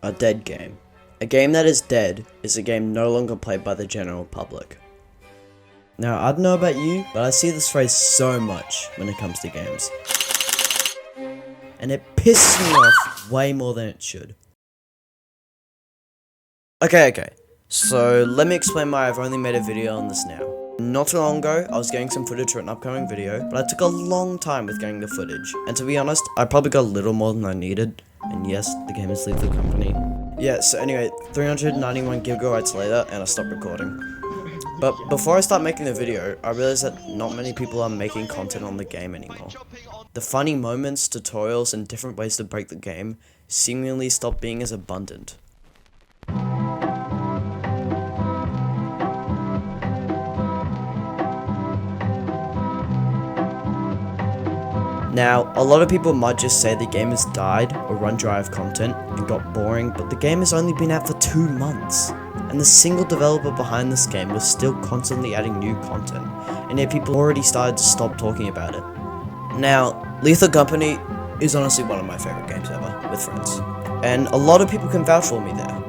A dead game. A game that is dead is a game no longer played by the general public. Now, I don't know about you, but I see this phrase so much when it comes to games. And it pisses me off way more than it should. Okay. So, let me explain why I've only made a video on this now. Not too long ago, I was getting some footage for an upcoming video, but I took a long time with getting the footage. And to be honest, I probably got a little more than I needed. And yes, the game is Lethal Company. Yeah, so anyway, 391 gigabytes later, and I stopped recording. But before I start making the video, I realized that not many people are making content on the game anymore. The funny moments, tutorials, and different ways to break the game seemingly stopped being as abundant. Now, a lot of people might just say the game has died or run dry of content and got boring, but the game has only been out for 2 months. And the single developer behind this game was still constantly adding new content, and yet people already started to stop talking about it. Now, Lethal Company is honestly one of my favorite games ever, with friends. And a lot of people can vouch for me there.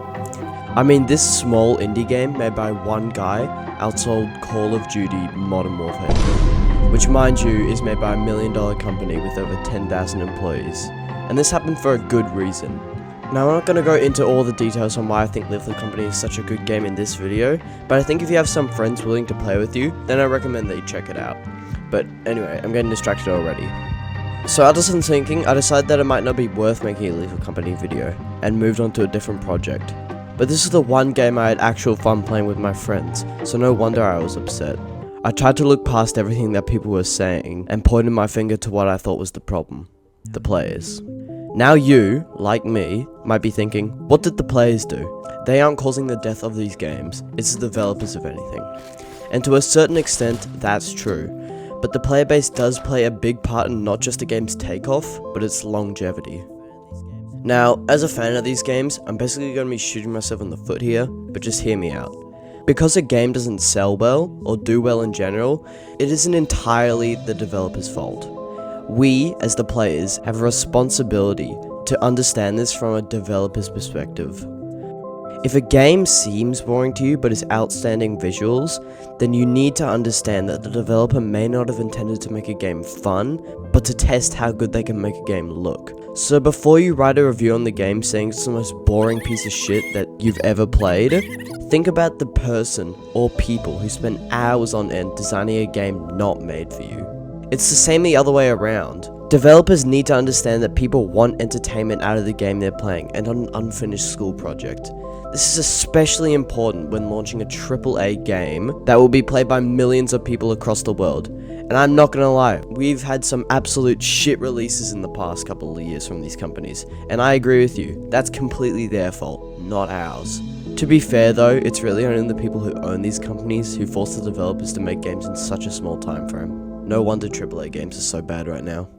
I mean, this small indie game made by one guy outsold Call of Duty Modern Warfare, which mind you is made by $1 million company with over 10,000 employees. And this happened for a good reason. Now, I'm not going to go into all the details on why I think Lethal Company is such a good game in this video, but I think if you have some friends willing to play with you, then I recommend that you check it out. But anyway, I'm getting distracted already. So after some thinking, I decided that it might not be worth making a Lethal Company video, and moved on to a different project. But this is the one game I had actual fun playing with my friends, so no wonder I was upset. I tried to look past everything that people were saying, and pointed my finger to what I thought was the problem: the players. Now you, like me, might be thinking, what did the players do? They aren't causing the death of these games, it's the developers if anything. And to a certain extent, that's true. But the player base does play a big part in not just a game's takeoff, but its longevity. Now, as a fan of these games, I'm basically going to be shooting myself in the foot here, but just hear me out. Because a game doesn't sell well, or do well in general, it isn't entirely the developer's fault. We, as the players, have a responsibility to understand this from a developer's perspective. If a game seems boring to you but is outstanding visuals, then you need to understand that the developer may not have intended to make a game fun, but to test how good they can make a game look. So before you write a review on the game saying it's the most boring piece of shit that you've ever played, think about the person or people who spent hours on end designing a game not made for you. It's the same the other way around. Developers need to understand that people want entertainment out of the game they're playing and not an unfinished school project. This is especially important when launching a AAA game that will be played by millions of people across the world. And I'm not gonna lie, we've had some absolute shit releases in the past couple of years from these companies, and I agree with you, that's completely their fault, not ours. To be fair though, it's really only the people who own these companies who force the developers to make games in such a small time frame. No wonder AAA games are so bad right now.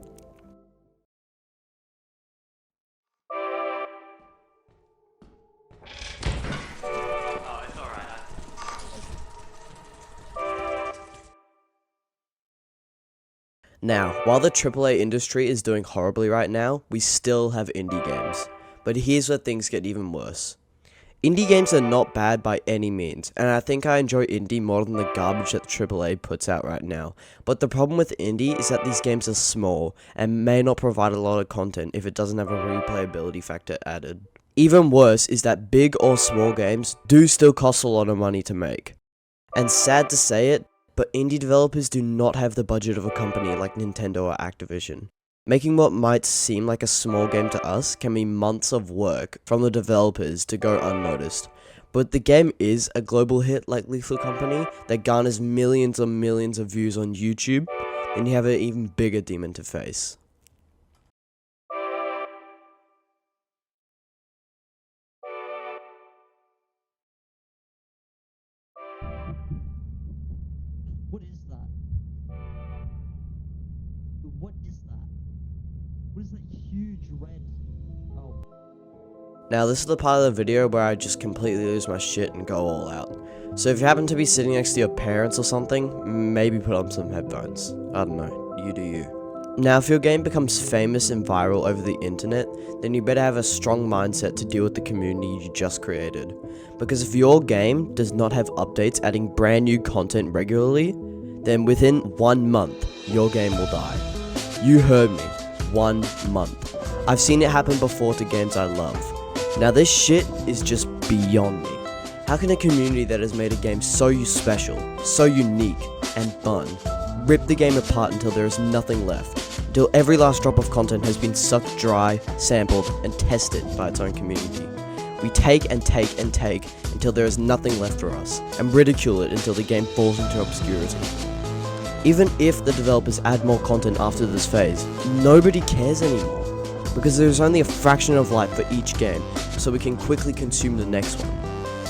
Now, while the AAA industry is doing horribly right now, we still have indie games. But here's where things get even worse. Indie games are not bad by any means, and I think I enjoy indie more than the garbage that AAA puts out right now. But the problem with indie is that these games are small, and may not provide a lot of content if it doesn't have a replayability factor added. Even worse is that big or small games do still cost a lot of money to make. And sad to say it, but indie developers do not have the budget of a company like Nintendo or Activision. Making what might seem like a small game to us can be months of work from the developers to go unnoticed. But the game is a global hit like Lethal Company that garners millions and millions of views on YouTube, then you have an even bigger demon to face. What is that? What is that? What is that huge red? Oh. Now this is the part of the video where I just completely lose my shit and go all out. So if you happen to be sitting next to your parents or something, maybe put on some headphones. I don't know, you do you. Now, if your game becomes famous and viral over the internet, then you better have a strong mindset to deal with the community you just created. Because if your game does not have updates adding brand new content regularly, then within 1 month, your game will die. You heard me, 1 month. I've seen it happen before to games I love. Now this shit is just beyond me. How can a community that has made a game so special, so unique, and fun, rip the game apart until there is nothing left, until every last drop of content has been sucked dry, sampled, and tested by its own community? We take and take and take until there is nothing left for us, and ridicule it until the game falls into obscurity. Even if the developers add more content after this phase, nobody cares anymore, because there is only a fraction of life for each game, so we can quickly consume the next one.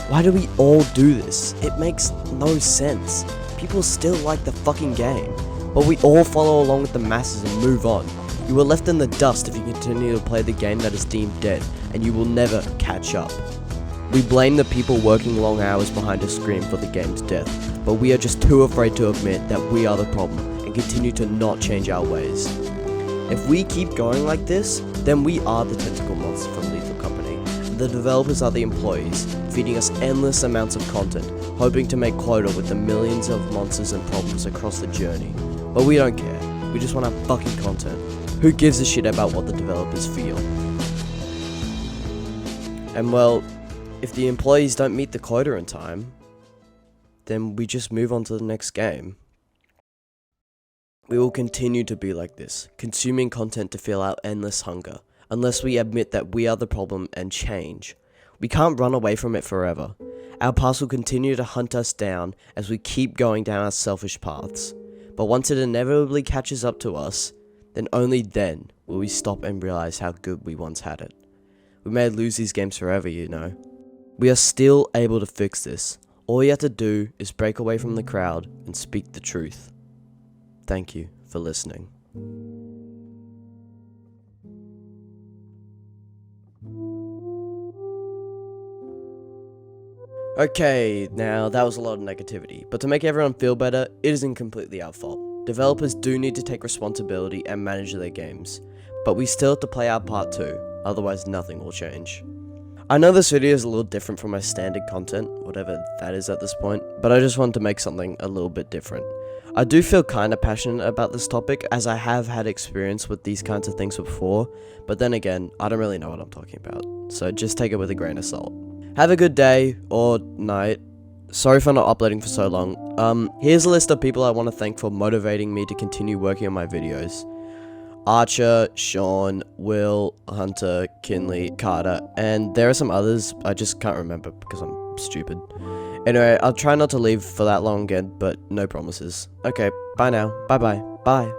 Why do we all do this? It makes no sense. People still like the fucking game, but we all follow along with the masses and move on. You are left in the dust if you continue to play the game that is deemed dead, and you will never catch up. We blame the people working long hours behind a screen for the game's death, but we are just too afraid to admit that we are the problem and continue to not change our ways. If we keep going like this, then we are the tentacle monster from Lethal Company. The developers are the employees, feeding us endless amounts of content, hoping to make quota with the millions of monsters and problems across the journey. But we don't care, we just want our fucking content. Who gives a shit about what the developers feel? And well, if the employees don't meet the quota in time, then we just move on to the next game. We will continue to be like this, consuming content to fill our endless hunger, unless we admit that we are the problem and change. We can't run away from it forever. Our past will continue to hunt us down as we keep going down our selfish paths. But once it inevitably catches up to us, then only then will we stop and realize how good we once had it. We may lose these games forever, you know. We are still able to fix this. All you have to do is break away from the crowd and speak the truth. Thank you for listening. Okay, now that was a lot of negativity, but to make everyone feel better, it isn't completely our fault. Developers do need to take responsibility and manage their games, but we still have to play our part too, otherwise nothing will change. I know this video is a little different from my standard content, whatever that is at this point, but I just wanted to make something a little bit different. I do feel kinda passionate about this topic, as I have had experience with these kinds of things before, but then again, I don't really know what I'm talking about, so just take it with a grain of salt. Have a good day, or night. Sorry for not uploading for so long. Here's a list of people I want to thank for motivating me to continue working on my videos. Archer, Sean, Will, Hunter, Kinley, Carter, and there are some others I just can't remember because I'm stupid. Anyway, I'll try not to leave for that long again, but no promises. Okay, bye now. Bye.